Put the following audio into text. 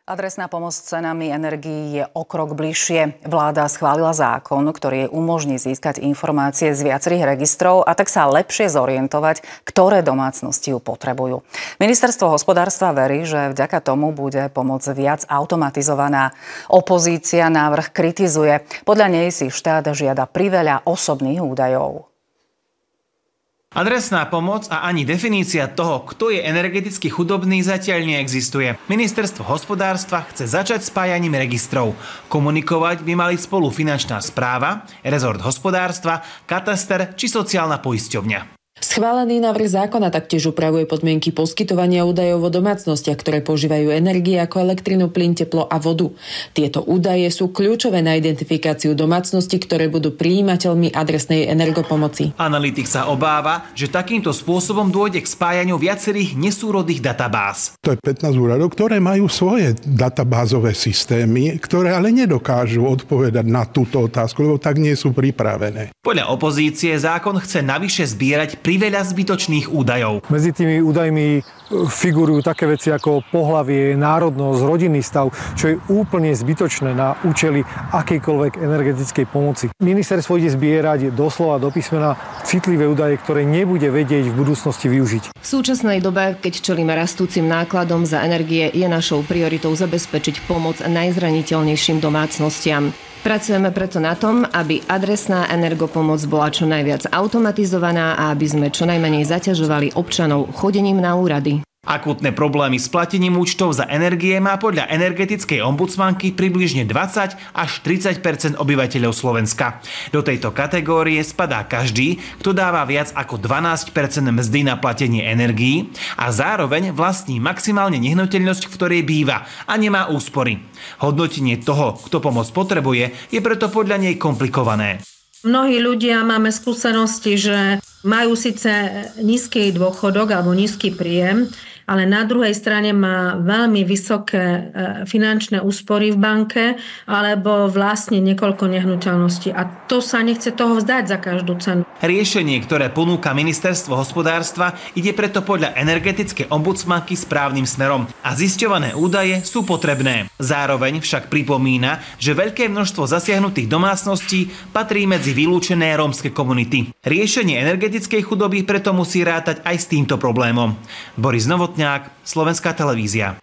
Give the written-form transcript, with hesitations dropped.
Adresná pomoc s cenami energií je o krok bližšie. Vláda schválila zákon, ktorý jej umožní získať informácie z viacerých registrov a tak sa lepšie zorientovať, ktoré domácnosti ju potrebujú. Ministerstvo hospodárstva verí, že vďaka tomu bude pomoc viac automatizovaná. Opozícia návrh kritizuje. Podľa nej si štát žiada priveľa osobných údajov. Adresná pomoc a ani definícia toho, kto je energeticky chudobný, zatiaľ neexistuje. Ministerstvo hospodárstva chce začať spájaním registrov. Komunikovať by mali spolu finančná správa, rezort hospodárstva, kataster či sociálna poisťovňa. Schválený návrh zákona taktiež upravuje podmienky poskytovania údajov o domácnostiach, ktoré používajú energie ako elektrinu, plyn, teplo a vodu. Tieto údaje sú kľúčové na identifikáciu domácností, ktoré budú prijímateľmi adresnej energopomoci. Analytik sa obáva, že takýmto spôsobom dôjde k spájaniu viacerých nesúrodých databáz. To je 15 úradov, ktoré majú svoje databázové systémy, ktoré ale nedokážu odpovedať na túto otázku, lebo tak nie sú pripravené. Podľa opozície zákon chce navyše zbierať priveľa zbytočných údajov. Medzi tými údajmi figurujú také veci ako pohlavie, národnosť, rodinný stav, čo je úplne zbytočné na účely akejkoľvek energetickej pomoci. Ministerstvo ide zbierať doslova do písmena citlivé údaje, ktoré nebude vedieť v budúcnosti využiť. V súčasnej dobe, keď čelíme rastúcim nákladom za energie, je našou prioritou zabezpečiť pomoc najzraniteľnejším domácnostiam. Pracujeme preto na tom, aby adresná energopomoc bola čo najviac automatizovaná a aby sme čo najmenej zaťažovali občanov chodením na úrady. Akútne problémy s platením účtov za energie má podľa energetickej ombudsmanky približne 20 až 30% obyvateľov Slovenska. Do tejto kategórie spadá každý, kto dáva viac ako 12% mzdy na platenie energií a zároveň vlastní maximálne nehnuteľnosť, v ktorej býva a nemá úspory. Hodnotenie toho, kto pomoc potrebuje, je preto podľa nej komplikované. Mnohí ľudia máme skúsenosti, že majú síce nízky dôchodok alebo nízky príjem, ale na druhej strane má veľmi vysoké finančné úspory v banke alebo vlastne niekoľko nehnuteľností. A to sa nechce toho vzdať za každú cenu. Riešenie, ktoré ponúka Ministerstvo hospodárstva, ide preto podľa energetickej ombudsmanky správnym smerom a zisťované údaje sú potrebné. Zároveň však pripomína, že veľké množstvo zasiahnutých domácností patrí medzi vylúčené rómske komunity. Riešenie energetickej chudoby preto musí rátať aj s týmto problémom. Boris Novotňák, Slovenská televízia.